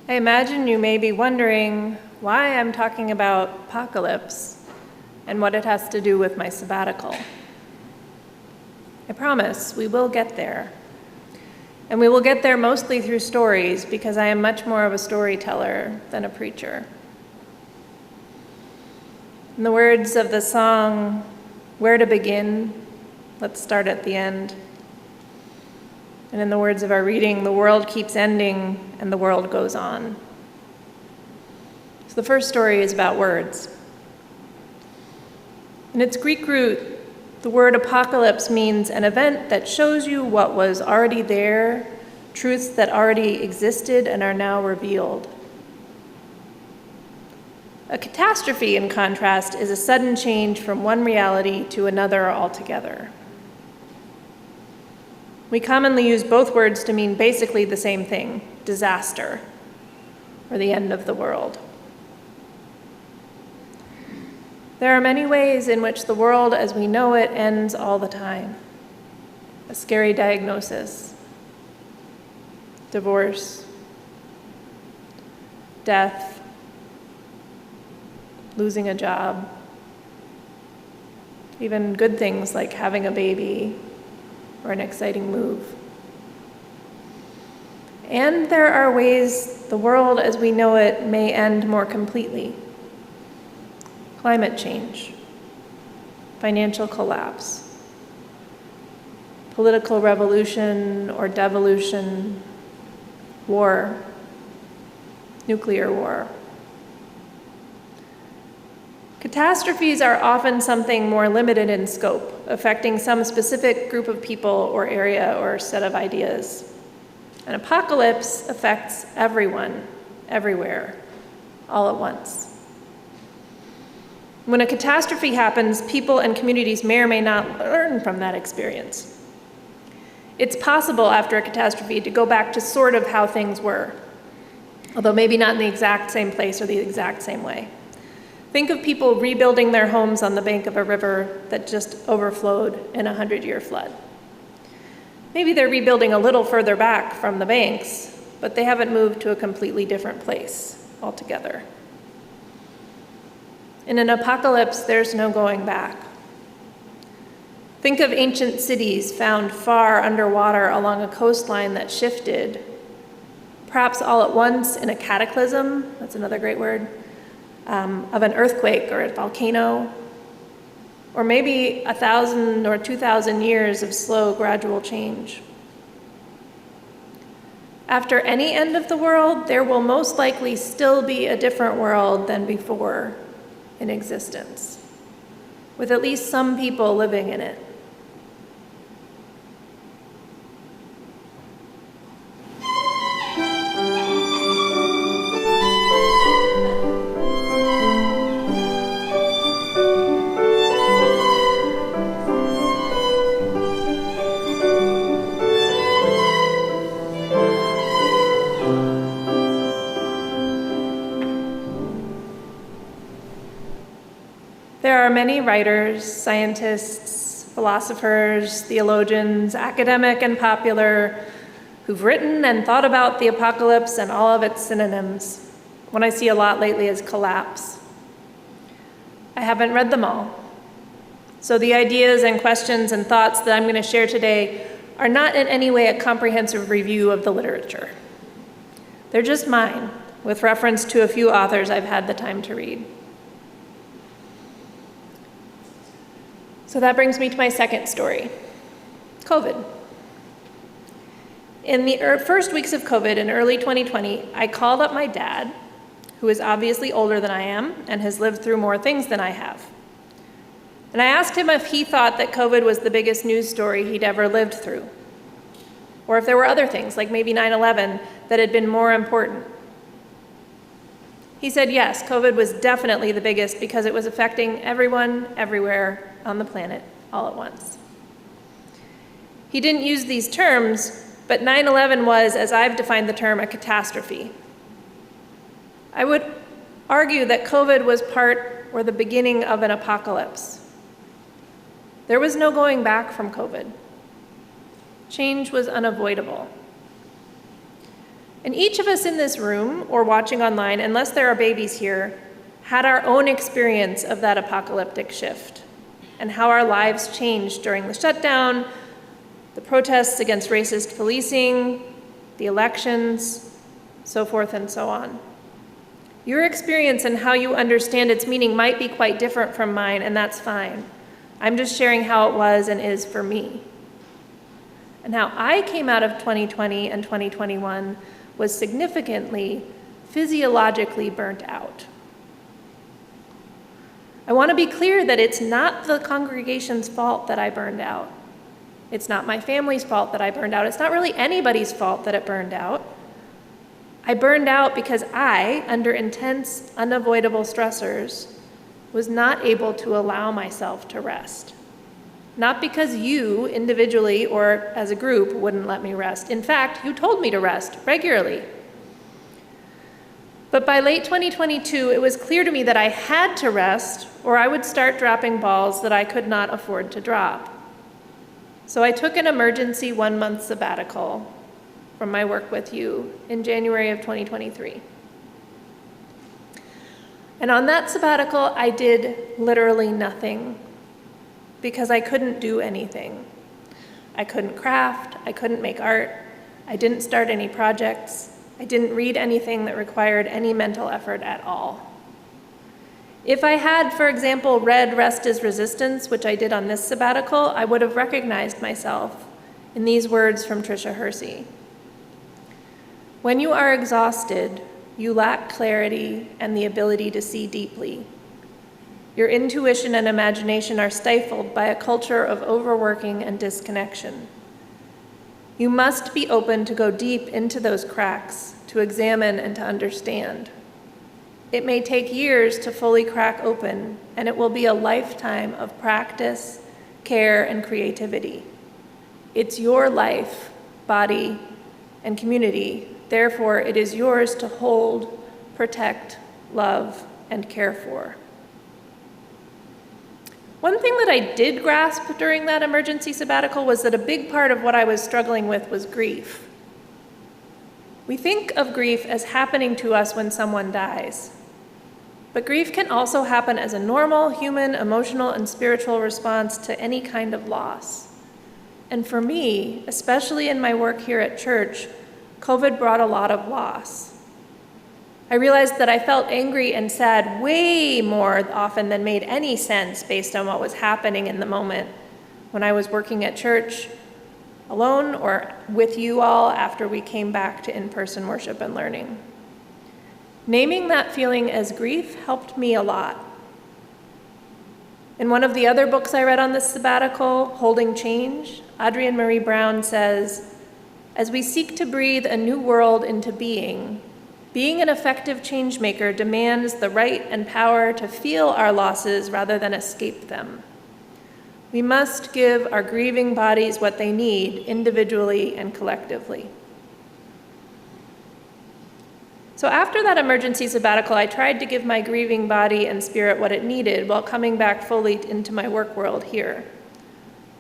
I imagine you may be wondering why I'm talking about apocalypse and what it has to do with my sabbatical. I promise we will get there. And we will get there mostly through stories because I am much more of a storyteller than a preacher. In the words of the song, "Where to Begin? Let's start at the end." And in the words of our reading, the world keeps ending and the world goes on. So the first story is about words. In its Greek root, the word apocalypse means an event that shows you what was already there, truths that already existed and are now revealed. A catastrophe, in contrast, is a sudden change from one reality to another altogether. We commonly use both words to mean basically the same thing, disaster, or the end of the world. There are many ways in which the world as we know it ends all the time. A scary diagnosis, divorce, death, losing a job, even good things like having a baby or an exciting move. And there are ways the world as we know it may end more completely. Climate change, financial collapse, political revolution or devolution, war, nuclear war. Catastrophes are often something more limited in scope, affecting some specific group of people or area or set of ideas. An apocalypse affects everyone, everywhere, all at once. When a catastrophe happens, people and communities may or may not learn from that experience. It's possible after a catastrophe to go back to sort of how things were, although maybe not in the exact same place or the exact same way. Think of people rebuilding their homes on the bank of a river that just overflowed in a 100-year flood. Maybe they're rebuilding a little further back from the banks, but they haven't moved to a completely different place altogether. In an apocalypse, there's no going back. Think of ancient cities found far underwater along a coastline that shifted, perhaps all at once in a cataclysm, that's another great word, of an earthquake or a volcano, or maybe 1,000 or 2,000 years of slow, gradual change. After any end of the world, there will most likely still be a different world than before in existence, with at least some people living in it. There are many writers, scientists, philosophers, theologians, academic and popular, who've written and thought about the apocalypse and all of its synonyms. One I see a lot lately is collapse. I haven't read them all. So the ideas and questions and thoughts that I'm going to share today are not in any way a comprehensive review of the literature. They're just mine, with reference to a few authors I've had the time to read. So that brings me to my second story, COVID. In the first weeks of COVID in early 2020, I called up my dad, who is obviously older than I am and has lived through more things than I have. And I asked him if he thought that COVID was the biggest news story he'd ever lived through, or if there were other things, like maybe 9/11, that had been more important. He said yes, COVID was definitely the biggest because it was affecting everyone, everywhere, on the planet all at once. He didn't use these terms, but 9/11 was, as I've defined the term, a catastrophe. I would argue that COVID was part or the beginning of an apocalypse. There was no going back from COVID. Change was unavoidable. And each of us in this room or watching online, unless there are babies here, had our own experience of that apocalyptic shift and how our lives changed during the shutdown, the protests against racist policing, the elections, so forth and so on. Your experience and how you understand its meaning might be quite different from mine, and that's fine. I'm just sharing how it was and is for me. And how I came out of 2020 and 2021 was significantly, physiologically burnt out. I want to be clear that it's not the congregation's fault that I burned out. It's not my family's fault that I burned out. It's not really anybody's fault that it burned out. I burned out because I, under intense, unavoidable stressors, was not able to allow myself to rest. Not because you, individually or as a group, wouldn't let me rest. In fact, you told me to rest regularly. But by late 2022, it was clear to me that I had to rest or I would start dropping balls that I could not afford to drop. So I took an emergency 1-month sabbatical from my work with you in January of 2023. And on that sabbatical, I did literally nothing because I couldn't do anything. I couldn't craft, I couldn't make art, I didn't start any projects, I didn't read anything that required any mental effort at all. If I had, for example, read Rest is Resistance, which I did on this sabbatical, I would have recognized myself in these words from Tricia Hersey. When you are exhausted, you lack clarity and the ability to see deeply. Your intuition and imagination are stifled by a culture of overworking and disconnection. You must be open to go deep into those cracks, to examine and to understand. It may take years to fully crack open, and it will be a lifetime of practice, care, and creativity. It's your life, body, and community. Therefore, it is yours to hold, protect, love, and care for. One thing that I did grasp during that emergency sabbatical was that a big part of what I was struggling with was grief. We think of grief as happening to us when someone dies. But grief can also happen as a normal human, emotional, and spiritual response to any kind of loss. And for me, especially in my work here at church, COVID brought a lot of loss. I realized that I felt angry and sad way more often than made any sense based on what was happening in the moment when I was working at church alone or with you all after we came back to in-person worship and learning. Naming that feeling as grief helped me a lot. In one of the other books I read on this sabbatical, Holding Change, Adrienne Marie Brown says, as we seek to breathe a new world into being an effective change maker demands the right and power to feel our losses rather than escape them. We must give our grieving bodies what they need individually and collectively. So after that emergency sabbatical, I tried to give my grieving body and spirit what it needed while coming back fully into my work world here.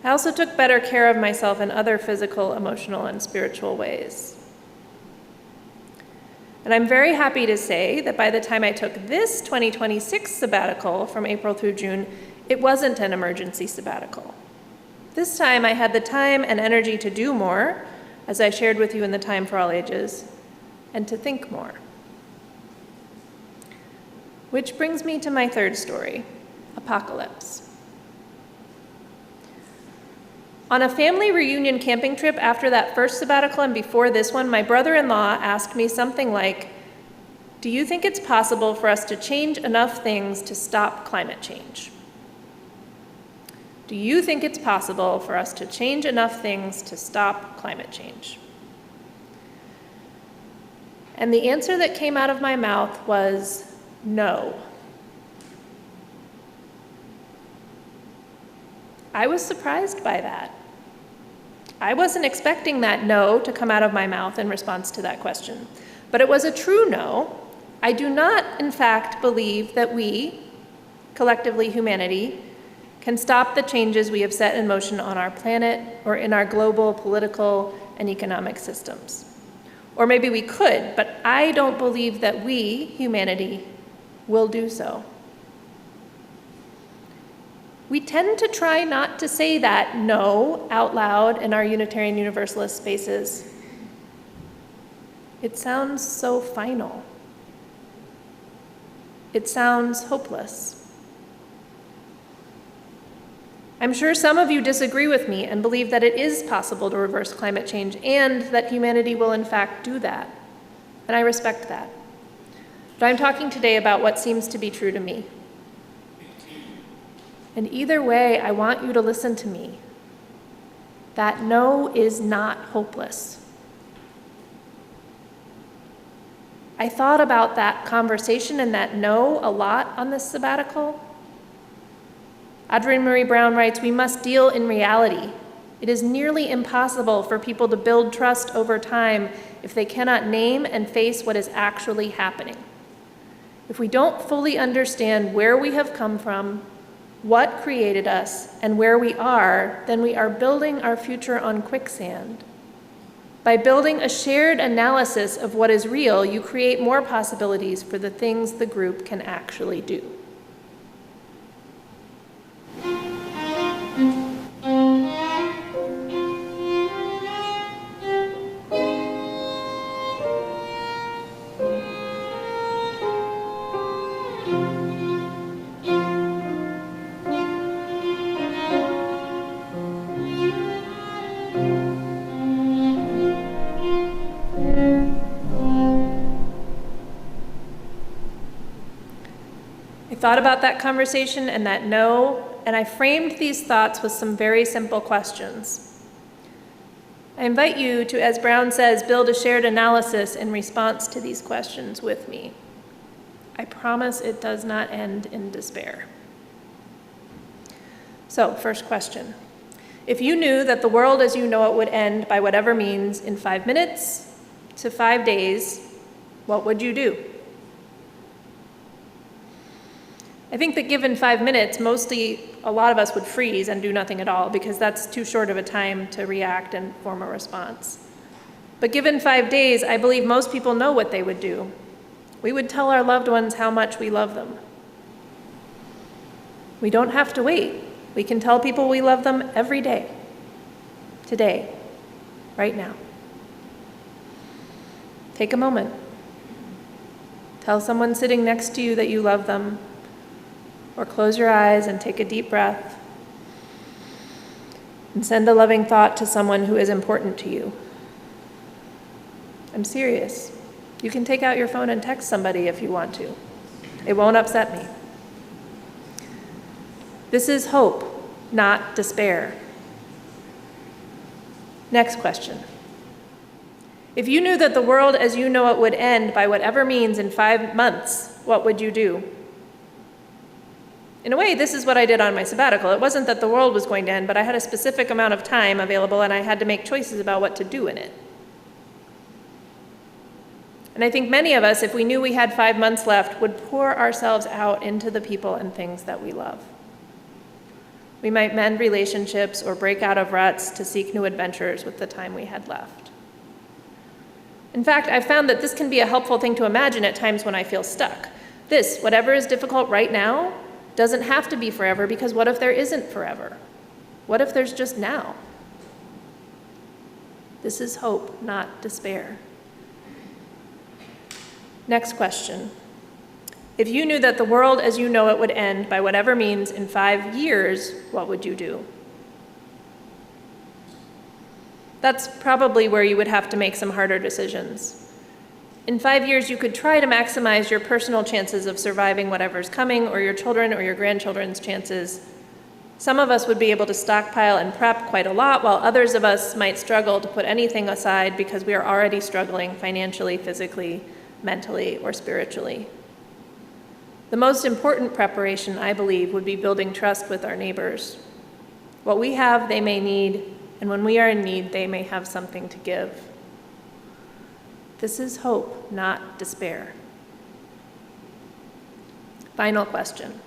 I also took better care of myself in other physical, emotional, and spiritual ways. And I'm very happy to say that by the time I took this 2026 sabbatical from April through June, it wasn't an emergency sabbatical. This time I had the time and energy to do more, as I shared with you in the Time for All Ages, and to think more. Which brings me to my third story, apocalypse. On a family reunion camping trip after that first sabbatical and before this one, my brother-in-law asked me something like, do you think it's possible for us to change enough things to stop climate change? Do you think it's possible for us to change enough things to stop climate change? And the answer that came out of my mouth was no. I was surprised by that. I wasn't expecting that no to come out of my mouth in response to that question, but it was a true no. I do not, in fact, believe that we, collectively humanity, can stop the changes we have set in motion on our planet or in our global political and economic systems. Or maybe we could, but I don't believe that we, humanity, will do so. We tend to try not to say that no out loud in our Unitarian Universalist spaces. It sounds so final. It sounds hopeless. I'm sure some of you disagree with me and believe that it is possible to reverse climate change and that humanity will in fact do that. And I respect that. But I'm talking today about what seems to be true to me. And either way, I want you to listen to me. That no is not hopeless. I thought about that conversation and that no a lot on this sabbatical. Audrey Marie Brown writes, "We must deal in reality. It is nearly impossible for people to build trust over time if they cannot name and face what is actually happening. If we don't fully understand where we have come from, what created us, and where we are, then we are building our future on quicksand. By building a shared analysis of what is real, you create more possibilities for the things the group can actually do." I thought about that conversation and that no, and I framed these thoughts with some very simple questions. I invite you to, as Brown says, build a shared analysis in response to these questions with me. I promise it does not end in despair. So, first question. If you knew that the world as you know it would end by whatever means in 5 minutes to 5 days, what would you do? I think that given 5 minutes, mostly a lot of us would freeze and do nothing at all because that's too short of a time to react and form a response. But given 5 days, I believe most people know what they would do. We would tell our loved ones how much we love them. We don't have to wait. We can tell people we love them every day, today, right now. Take a moment. Tell someone sitting next to you that you love them. Or close your eyes and take a deep breath and send a loving thought to someone who is important to you. I'm serious. You can take out your phone and text somebody if you want to. It won't upset me. This is hope, not despair. Next question. If you knew that the world as you know it would end by whatever means in 5 months, what would you do? In a way, this is what I did on my sabbatical. It wasn't that the world was going to end, but I had a specific amount of time available and I had to make choices about what to do in it. And I think many of us, if we knew we had 5 months left, would pour ourselves out into the people and things that we love. We might mend relationships or break out of ruts to seek new adventures with the time we had left. In fact, I've found that this can be a helpful thing to imagine at times when I feel stuck. This, whatever is difficult right now, doesn't have to be forever, because what if there isn't forever? What if there's just now? This is hope, not despair. Next question. If you knew that the world as you know it would end by whatever means in 5 years, what would you do? That's probably where you would have to make some harder decisions. In 5 years, you could try to maximize your personal chances of surviving whatever's coming, or your children or your grandchildren's chances. Some of us would be able to stockpile and prep quite a lot, while others of us might struggle to put anything aside because we are already struggling financially, physically, mentally, or spiritually. The most important preparation, I believe, would be building trust with our neighbors. What we have, they may need, and when we are in need, they may have something to give. This is hope, not despair. Final question.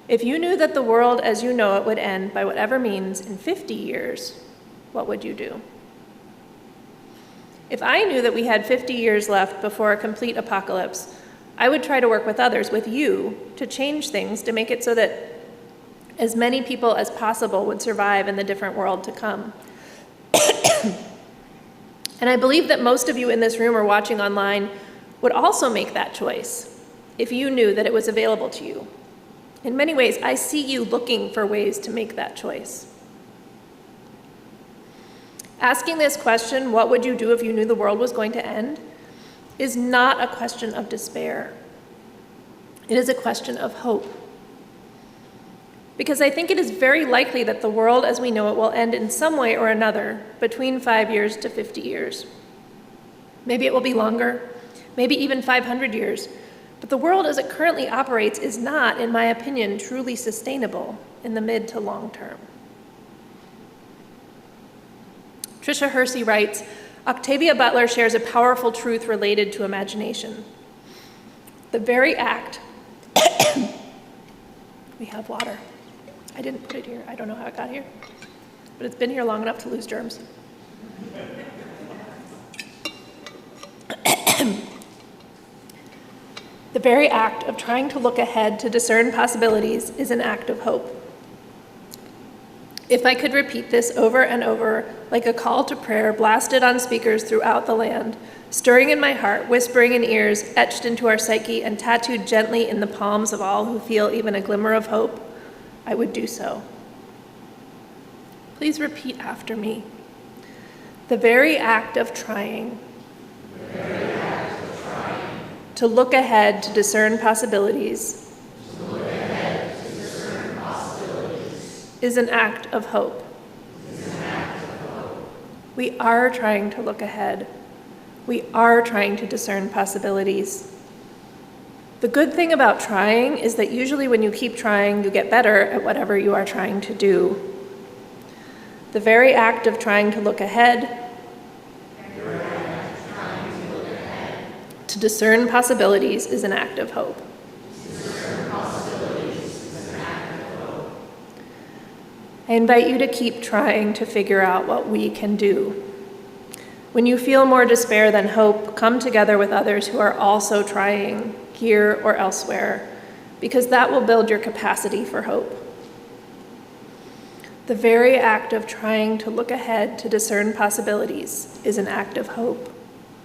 If you knew that the world as you know it would end by whatever means in 50 years, what would you do? If I knew that we had 50 years left before a complete apocalypse, I would try to work with others, with you, to change things, to make it so that as many people as possible would survive in the different world to come. And I believe that most of you in this room or watching online would also make that choice if you knew that it was available to you. In many ways, I see you looking for ways to make that choice. Asking this question, what would you do if you knew the world was going to end, is not a question of despair. It is a question of hope. Because I think it is very likely that the world as we know it will end in some way or another between 5 years to 50 years. Maybe it will be longer, maybe even 500 years. But the world as it currently operates is not, in my opinion, truly sustainable in the mid to long term. Tricia Hersey writes, Octavia Butler shares a powerful truth related to imagination. The very act, we have water. I didn't put it here. I don't know how it got here, but it's been here long enough to lose germs. The very act of trying to look ahead to discern possibilities is an act of hope. If I could repeat this over and over, like a call to prayer blasted on speakers throughout the land, stirring in my heart, whispering in ears, etched into our psyche, and tattooed gently in the palms of all who feel even a glimmer of hope, I would do so. Please repeat after me. The very act of trying. To look ahead to discern possibilities. Is an act of hope. We are trying to look ahead. We are trying to discern possibilities. The good thing about trying is that usually when you keep trying, you get better at whatever you are trying to do. The very act of trying to look ahead, to discern possibilities, is an act of hope. I invite you to keep trying to figure out what we can do. When you feel more despair than hope, come together with others who are also trying, here or elsewhere, because that will build your capacity for hope. The very act of trying to look ahead to discern possibilities is an act of hope.